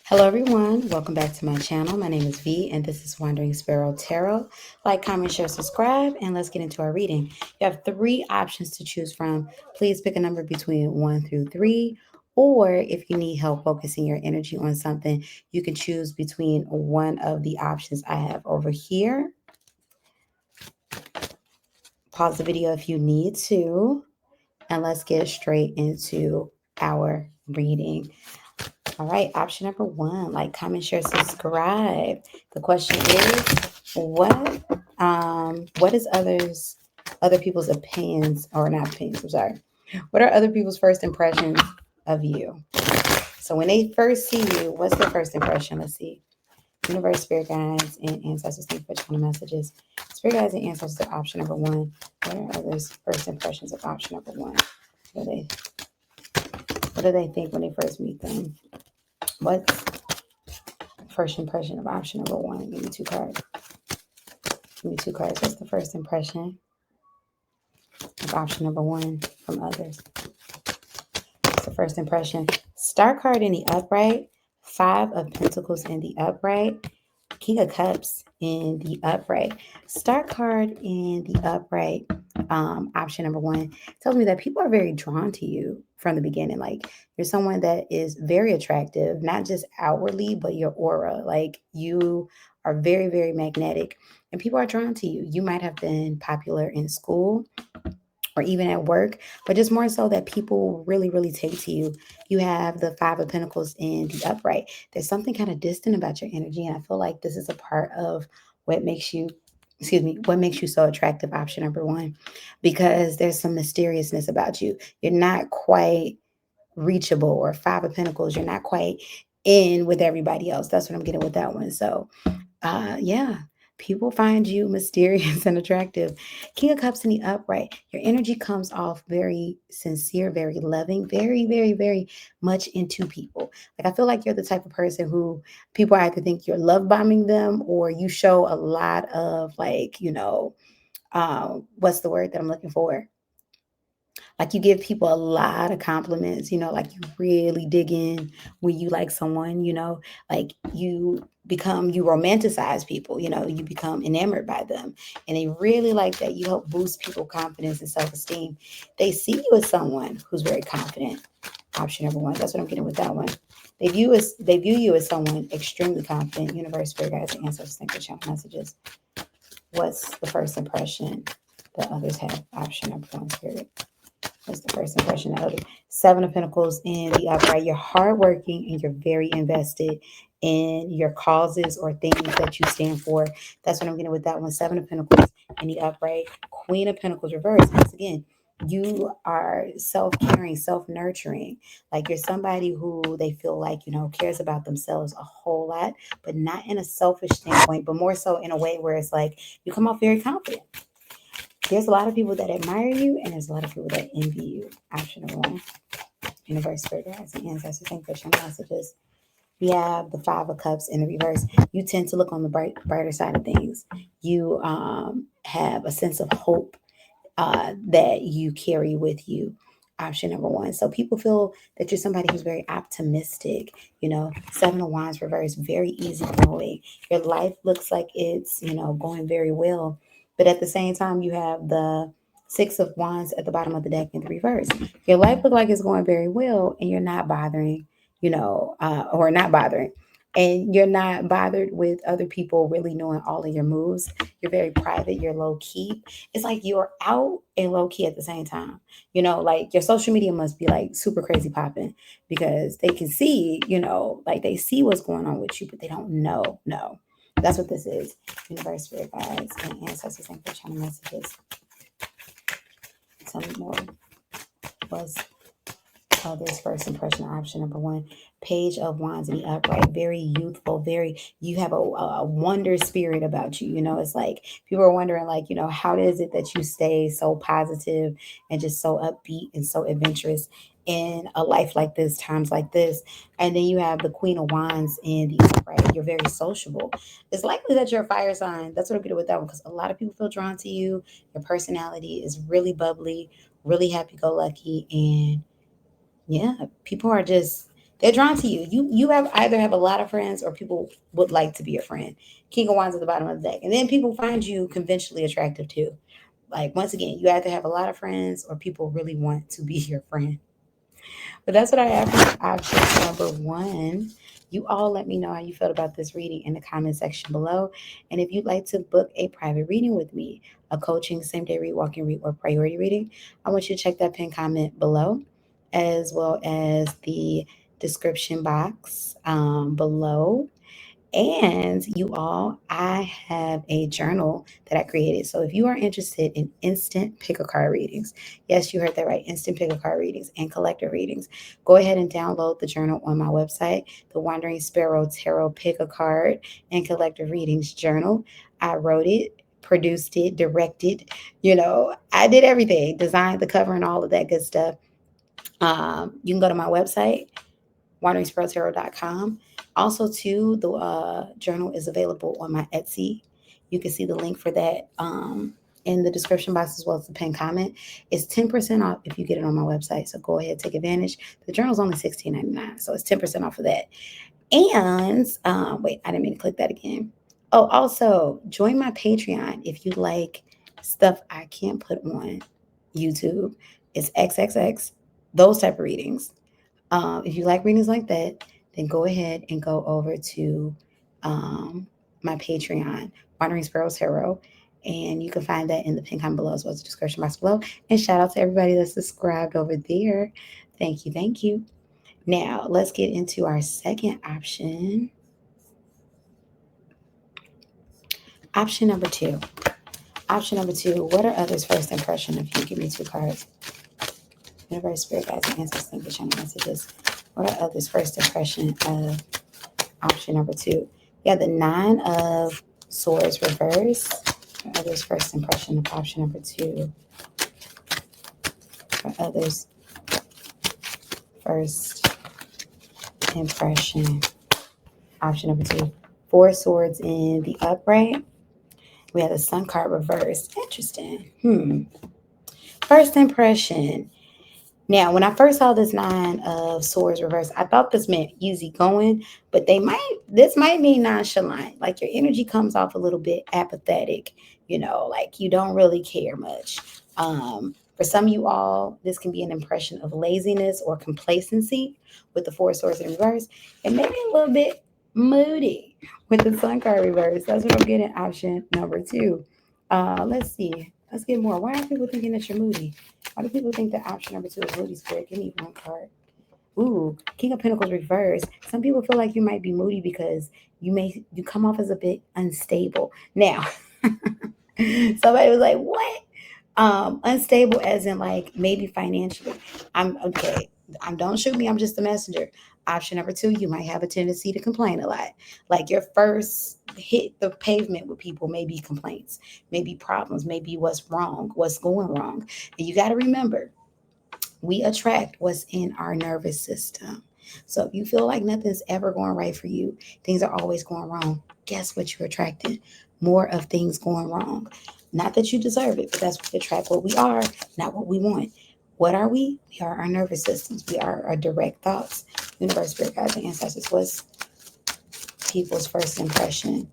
Hello, everyone. Welcome back to my channel. My name is V, and this is WanderingSparrow Tarot. Like, comment, share, subscribe, and let's get into our reading. You have three options to choose from. Please pick a number between 1 through 3, or if you need help focusing your energy on something, you can choose between one of the options I have over here. Pause the video if you need to, and let's get straight into our reading. All right, option number 1, like, comment, share, subscribe. The question is, what is other people's opinions, or not opinions, I'm sorry. What are other people's first impressions of you? So when they first see you, what's their first impression? Let's see. Universe, spirit guides, and ancestors, thank you for channel messages. Spirit guides and ancestors are option number 1. What are others' first impressions of option number 1? What do they think when they first meet them? What's first impression of option number 1? Give me 2 cards. Give me 2 cards. What's the first impression of option number 1 from others? What's the first impression? Star card in the upright. 5 of Pentacles in the upright. King of Cups in the upright. Star card in the upright. Option number 1 tells me that people are very drawn to you from the beginning. Like, you're someone that is very attractive, not just outwardly, but your aura. Like, you are very, very magnetic, and people are drawn to you. You might have been popular in school or even at work, but just more so that people really, really take to you. You have the 5 of Pentacles in the upright. There's something kind of distant about your energy, and I feel like this is a part of what makes you so attractive, option number 1, because there's some mysteriousness about you. You're not quite reachable, or 5 of Pentacles, you're not quite in with everybody else. That's what I'm getting with that one. So yeah, people find you mysterious and attractive. King of Cups in the upright. Your energy comes off very sincere, very loving, very, very, very much into people. Like, I feel like you're the type of person who people either think you're love bombing them, or you show a lot of, like, what's the word that I'm looking for? Like, you give people a lot of compliments, like you really dig in when you like someone, like you romanticize people, you become enamored by them. And they really like that. You help boost people's confidence and self-esteem. They see you as someone who's very confident. Option number 1. That's what I'm getting with that one. They view you as someone extremely confident. Universe, spirit guides, and ancestors, thank you for channel messages. What's the first impression that others have? Option number 1, spirit. What's the first impression of it? 7 of Pentacles in the upright. You're hardworking and you're very invested in your causes or things that you stand for. That's what I'm getting with that one. 7 of Pentacles in the upright. Queen of Pentacles reversed. Once again, you are self-caring, self-nurturing. Like, you're somebody who they feel like, cares about themselves a whole lot, but not in a selfish standpoint, but more so in a way where it's like you come off very confident. There's a lot of people that admire you, and there's a lot of people that envy you. Option number 1. Universe, spirit guides, and ancestors, thank you for your messages. We have the 5 of Cups in the reverse. You tend to look on the brighter side of things. You have a sense of hope that you carry with you. Option number 1. So people feel that you're somebody who's very optimistic. 7 of Wands reverse, very easygoing. Your life looks like it's, going very well. But at the same time, you have the 6 of Wands at the bottom of the deck in the reverse. Your life looks like it's going very well, and you're not bothering, or not bothering. And you're not bothered with other people really knowing all of your moves. You're very private. You're low key. It's like you're out and low key at the same time. Like, your social media must be like super crazy popping, because they can see, like they see what's going on with you, but they don't know. No, that's what this is. Universe, spirit guides, and ancestors, thank you for channel messages. Tell me more. Was this first impression, option number 1? Page of Wands in the upright. Very youthful. You have a wonder spirit about you. It's like people are wondering, like, how is it that you stay so positive and just so upbeat and so adventurous in a life like this, times like this? And then you have the Queen of Wands in the upright. You're very sociable. It's likely that you're a fire sign. That's what I'm getting with that one, because a lot of people feel drawn to you. Your personality is really bubbly, really happy-go-lucky, and yeah, people are just They're drawn to you. You have either have a lot of friends or people would like to be your friend. King of Wands at the bottom of the deck. And then people find you conventionally attractive too. Like once again, you either have a lot of friends or people really want to be your friend. But that's what I have for option number one. You all let me know how you felt about this reading in the comment section below. And if you'd like to book a private reading with me, a coaching, same day read, walk and read, or priority reading, I want you to check that pinned comment below, as well as the description box below. And you all, I have a journal that I created. So if you are interested in instant pick a card readings, yes, you heard that right, instant pick a card readings and collector readings, go ahead and download the journal on my website, the Wandering Sparrow Tarot Pick a Card and Collector Readings Journal. I wrote it, produced it, directed, I did everything, designed the cover and all of that good stuff. You can go to my website, WanderingSparrow.com. Also, too, the journal is available on my Etsy. You can see the link for that in the description box, as well as the pinned comment. It's 10% off if you get it on my website. So go ahead, take advantage. The journal's only $16.99, so it's 10% off of that. And wait, I didn't mean to click that again. Oh, also join my Patreon if you like stuff I can't put on YouTube. It's XXX, those type of readings. If you like readings like that, then go ahead and go over to my Patreon, Wandering Sparrow Tarot, and you can find that in the pin comment below, as well as the description box below. And shout out to everybody that's subscribed over there. Thank you, thank you. Now let's get into our second option. Option number two. Option number two. What are others' first impression of you? Give me two cards. Universe, Spirit, Guides, and Ancestors, think of messages. What are others' first impression of option number two? Yeah, the Nine of Swords reverse. For others' first impression of option number two. For others' first impression, option number two. Four Swords in the upright. We have the Sun card reversed. Interesting. First impression. Now, when I first saw this Nine of Swords reverse, I thought this meant easy going, but this might mean nonchalant. Like your energy comes off a little bit apathetic, like you don't really care much. For some of you all, this can be an impression of laziness or complacency with the Four Swords in reverse, and maybe a little bit moody with the Sun card reverse. That's what I'm getting. Option number two. Let's see. Let's get more. Why are people thinking that you're moody? Why do people think that option number two is moody, Spirit? Give me one card. Ooh, King of Pentacles reverse. Some people feel like you might be moody because you come off as a bit unstable. Now, somebody was like, what? Unstable as in like maybe financially. I'm okay. Don't shoot me. I'm just a messenger. Option number two, you might have a tendency to complain a lot. Like your first hit the pavement with people, maybe complaints, maybe problems, maybe what's wrong, what's going wrong. And you got to remember, we attract what's in our nervous system. So if you feel like nothing's ever going right for you, things are always going wrong, guess what you're attracting? More of things going wrong. Not that you deserve it, but that's what we attract. What we are, not what we want. What are we? We are our nervous systems. We are our direct thoughts. Universe, Spirit, Guides, and Ancestors. What's people's first impression?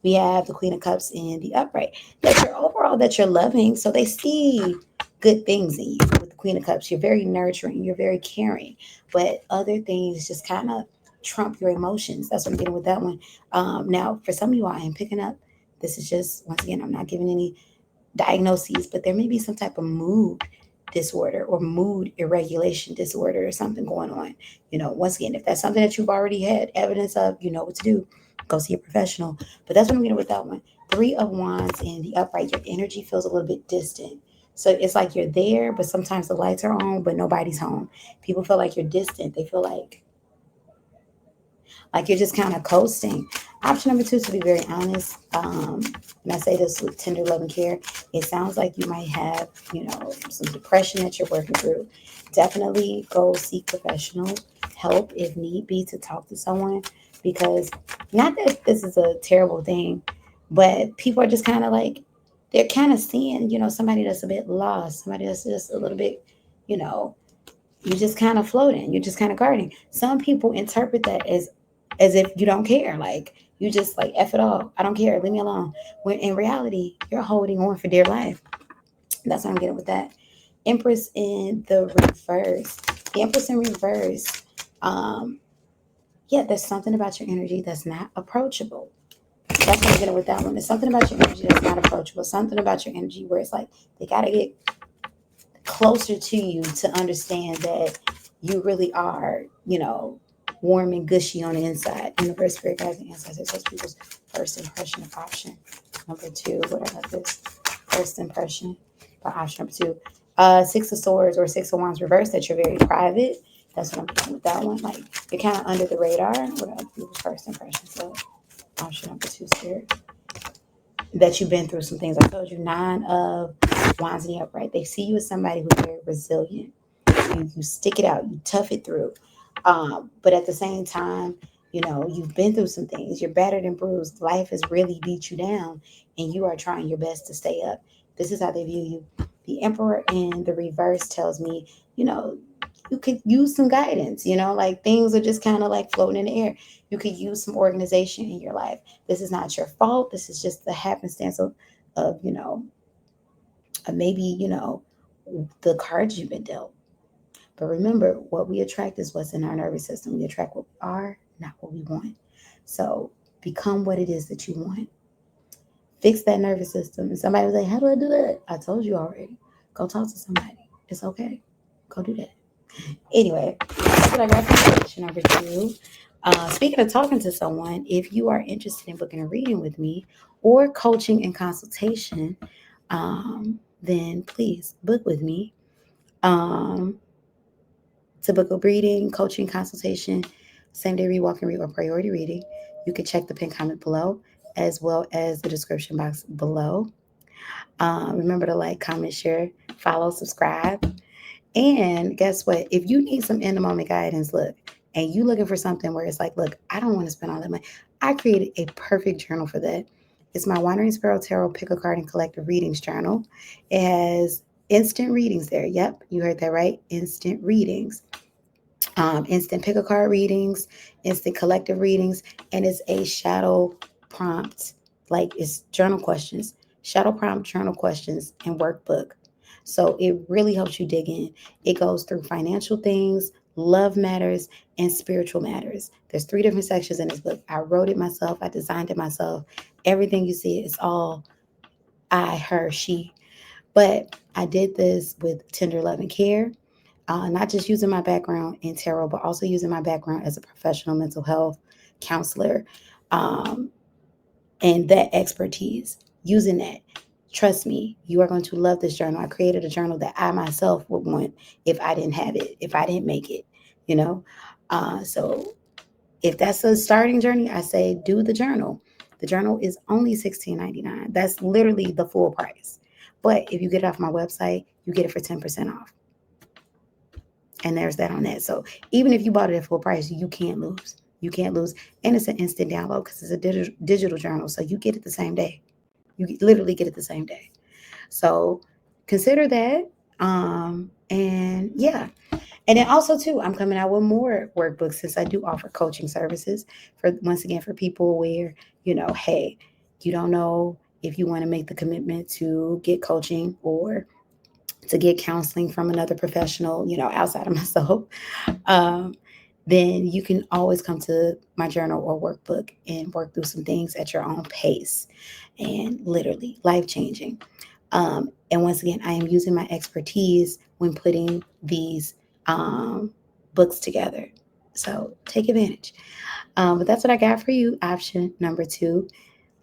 We have the Queen of Cups in the upright. That you're loving. So they see good things in you with the Queen of Cups. You're very nurturing. You're very caring. But other things just kind of trump your emotions. That's what I'm getting with that one. Now, for some of you, I am picking up. This is just, once again, I'm not giving any diagnoses, but there may be some type of mood disorder or mood irregulation disorder or something going on. Once again, if that's something that you've already had evidence of, you know what to do. Go see a professional. But that's what I'm getting with that one. Three of Wands in the upright. Your energy feels a little bit distant. So it's like you're there, but sometimes the lights are on, but nobody's home. People feel like you're distant. They feel like you're just kind of coasting. Option number two, to be very honest, and I say this with tender love and care, it sounds like you might have, some depression that you're working through. Definitely go seek professional help if need be to talk to someone, because not that this is a terrible thing, but people are just kind of like, they're kind of seeing, somebody that's a bit lost, somebody that's just a little bit, you're just kind of floating. You're just kind of guarding. Some people interpret that as if you don't care. Like you just like F it all. I don't care. Leave me alone. When in reality, you're holding on for dear life. That's what I'm getting with that. Empress in the reverse. The Empress in reverse. Um, yeah, there's something about your energy that's not approachable. That's what I'm getting with that one. There's something about your energy that's not approachable. Something about your energy where it's like they gotta get closer to you to understand that you really are, warm and gushy on the inside. Universe, spirit guides, and ancestors. Those people's first impression of option number two. What I this first impression for option number two. Six of Swords or Six of Wands reverse. That you're very private. That's what I'm getting with that one. Like you're kind of under the radar. What are people's first impression? So option number two, spirit. That you've been through some things. I told you, Nine of Wands in the upright. They see you as somebody who's very resilient. You stick it out, you tough it through. But at the same time, you've been through some things. You're battered and bruised. Life has really beat you down, and you are trying your best to stay up. This is how they view you. The Emperor in the reverse tells me, you could use some guidance, like things are just kind of like floating in the air. You could use some organization in your life. This is not your fault. This is just the happenstance of maybe, the cards you've been dealt. But remember, what we attract is what's in our nervous system. We attract what we are, not what we want. So become what it is that you want. Fix that nervous system. And somebody was like, how do I do that? I told you already. Go talk to somebody. It's okay. Go do that. Anyway, that's what I got for question number two. Speaking of talking to someone, if you are interested in booking a reading with me or coaching and consultation, then please book with me. To book a reading, coaching, consultation, same day read, walk and read, or priority reading, you can check the pinned comment below as well as the description box below. Remember to like, comment, share, follow, subscribe. And guess what? If you need some in the moment guidance, look, and you looking for something where it's like, look, I don't want to spend all that money. I created a perfect journal for that. It's my WanderingSparrow Tarot Pick a Card and Collective Readings journal. It has instant readings there. Yep, you heard that right. Instant readings. Instant pick a card readings, instant collective readings, and it's a shadow prompt, like it's journal questions, shadow prompt journal questions, and workbook. So it really helps you dig in. It goes through financial things, love matters, and spiritual matters. There's 3 different sections in this book. I wrote it myself. I designed it myself. Everything you see is all I, her, she. But I did this with tender love and care. Not just using my background in tarot, but also using my background as a professional mental health counselor, and that expertise, using that. Trust me, you are going to love this journal. I created a journal that I myself would want if I didn't have it, if I didn't make it, So if that's a starting journey, I say do the journal. The journal is only $16.99. That's literally the full price. But if you get it off my website, you get it for 10% off. And there's that on that. So even if you bought it at full price, you can't lose. You can't lose. And it's an instant download because it's a digital journal. So you get it the same day. You literally get it the same day. So consider that. And yeah. And then also too, I'm coming out with more workbooks since I do offer coaching services for, once again, for people where, hey, you don't know if you want to make the commitment to get coaching or to get counseling from another professional, outside of myself, then you can always come to my journal or workbook and work through some things at your own pace, and literally life-changing. And once again, I am using my expertise when putting these books together. So take advantage. But that's what I got for you. Option number 2,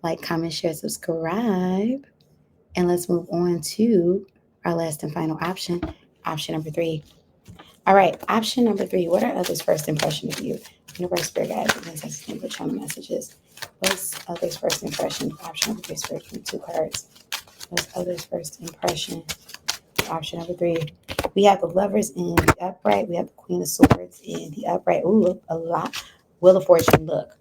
like, comment, share, subscribe. And let's move on to our last and final option, option number 3. All right, option number 3. What are others' first impression of you? Universe, spirit guides, and ancestors, which on the messages. What's others' first impression? Option number 3, spirit from 2 cards. What's others' first impression? Option number 3. We have the Lovers in the upright. We have the Queen of Swords in the upright. Ooh, a lot. Wheel of Fortune. Look,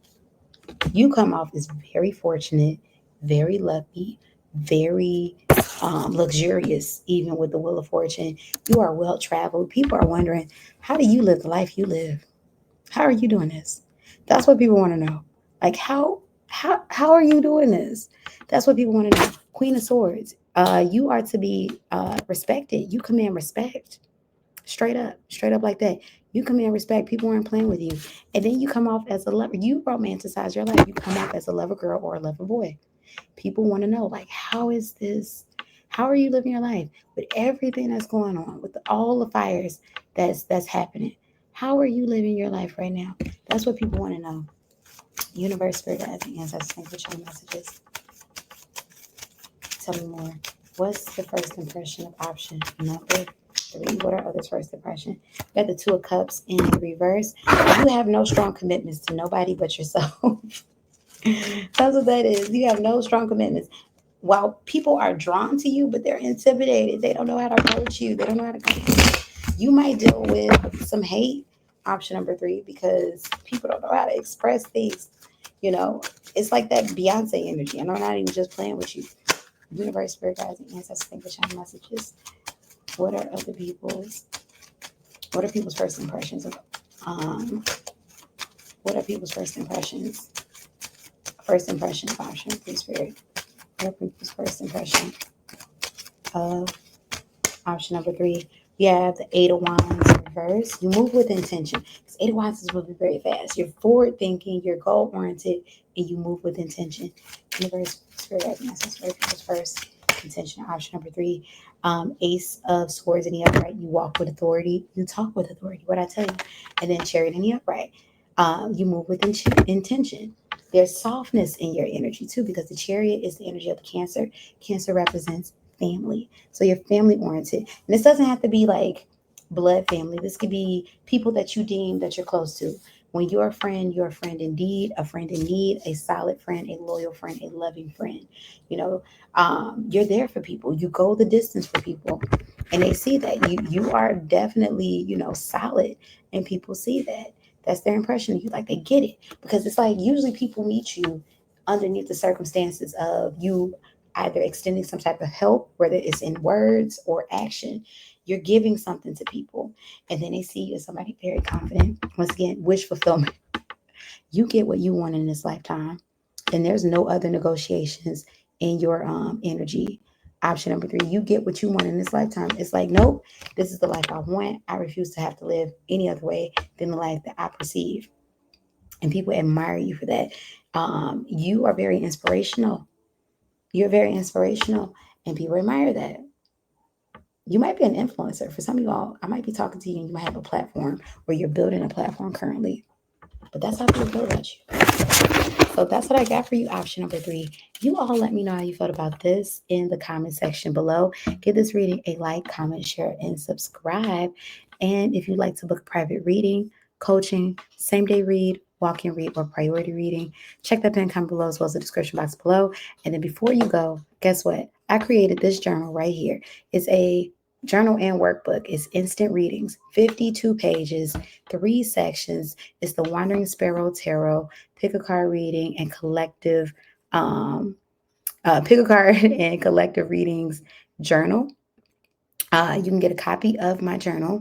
you come off as very fortunate, very lucky, very luxurious, even with the Wheel of Fortune. You are well traveled. People are wondering, how do you live the life you live? How are you doing this? That's what people want to know. Like how are you doing this? That's what people want to know. Queen of Swords. You are to be respected. You command respect. Straight up like that. You command respect. People aren't playing with you. And then you come off as a lover. You romanticize your life. You come off as a lover girl or a lover boy. People want to know, like, how is this? How are you living your life with everything that's going on, with all the fires that's happening? How are you living your life right now? That's what people want to know. Universe, spirit, guides, and ancestors, thank you for your messages. Tell me more. What's the first impression of option number 3? What are others' first impression? You got the Two of Cups in reverse. You have no strong commitments to nobody but yourself. That's what that is. You have no strong commitments. While people are drawn to you, but they're intimidated. They don't know how to approach you. They don't know how to come to you. You might deal with some hate, option number 3, because people don't know how to express things. You know, it's like that Beyonce energy. And I'm not even just playing with you. Universe, spirit, guides, and ancestors, thank you for sharing messages. What are people's first impressions of what are people's first impressions? First impression of option, please, spirit. What are people's first impression of option number 3? You have the 8 of Wands in reverse. You move with intention. Because 8 of Wands is moving very fast. You're forward thinking, you're goal oriented, and you move with intention. Universe, spirit, ancestors, what are people's first intention? Option number 3. Ace of Swords in the upright. You walk with authority. You talk with authority. What I tell you. And then Chariot in the upright. You move with intention. There's softness in your energy too, because the Chariot is the energy of the Cancer. Cancer represents family. So you're family oriented. And this doesn't have to be like blood family. This could be people that you deem that you're close to. When you're a friend indeed, a friend in need, a solid friend, a loyal friend, a loving friend. You know, you're there for people. You go the distance for people. And they see that you are definitely, solid. And people see that. That's their impression of you. Like, they get it. Because it's like usually people meet you underneath the circumstances of you either extending some type of help, whether it's in words or action. You're giving something to people, and then they see you as somebody very confident. Once again, wish fulfillment. You get what you want in this lifetime, and there's no other negotiations in your energy. Option number 3, you get what you want in this lifetime. It's like, nope, this is the life I want. I refuse to have to live any other way than the life that I perceive. And people admire you for that. You are very inspirational. You're very inspirational, and people admire that. You might be an influencer. For some of y'all, I might be talking to you and you might have a platform, or you're building a platform currently. But that's how people feel about you. So that's what I got for you, option number 3. You all let me know how you felt about this in the comment section below. Give this reading a like, comment, share, and subscribe. And if you'd like to book private reading, coaching, same day read, walk-in read, or priority reading, check that pin comment below as well as the description box below. And then before you go, guess what? I created this journal right here. It's a journal and workbook. It's instant readings, 52 pages, 3 sections. It's the Wandering Sparrow Tarot, pick a card reading, and collective pick a card and collective readings journal. You can get a copy of my journal.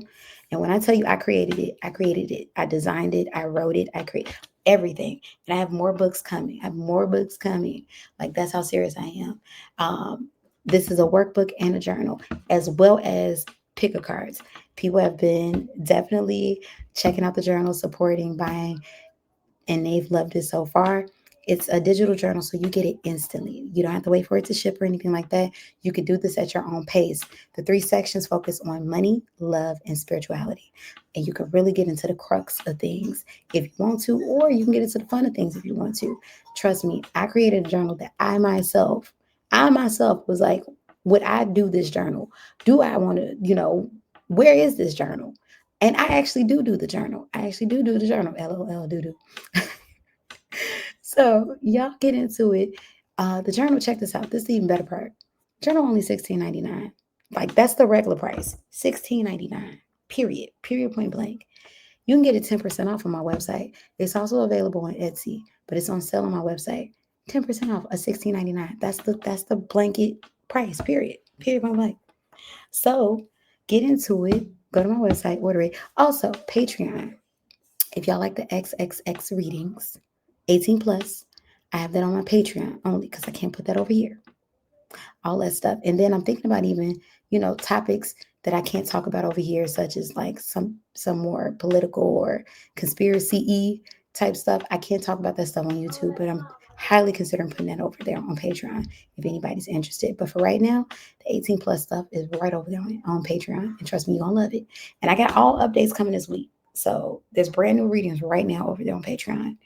And when I tell you I created it. I designed it. I wrote it. I created everything. And I have more books coming. Like, that's how serious I am. This is a workbook and a journal, as well as pick-a cards. People have been definitely checking out the journal, supporting, buying, and they've loved it so far. It's a digital journal, so you get it instantly. You don't have to wait for it to ship or anything like that. You can do this at your own pace. The 3 sections focus on money, love, and spirituality. And you can really get into the crux of things if you want to, or you can get into the fun of things if you want to. Trust me, I created a journal that I myself was like, would I do this journal? Do I want to, where is this journal? And I actually do the journal. LOL, do. So y'all get into it. The journal, check this out. This is the even better part. Journal only $16.99. Like, that's the regular price. $16.99. Period. Point blank. You can get it 10% off on my website. It's also available on Etsy, but it's on sale on my website. 10% off of $16.99. That's the blanket price, period. Period. My life. So get into it. Go to my website, order it. Also, Patreon. If y'all like the XXX readings, 18 plus, I have that on my Patreon only because I can't put that over here. All that stuff. And then I'm thinking about even, topics that I can't talk about over here, such as like some more political or conspiracy type stuff. I can't talk about that stuff on YouTube, but I'm highly considering putting that over there on Patreon if anybody's interested. But for right now, the 18 plus stuff is right over there on Patreon. And trust me, you're gonna love it. And I got all updates coming this week. So there's brand new readings right now over there on Patreon.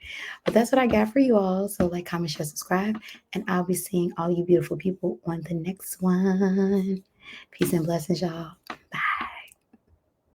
But that's what I got for you all. So like, comment, share, subscribe, and I'll be seeing all you beautiful people on the next one. Peace and blessings, y'all.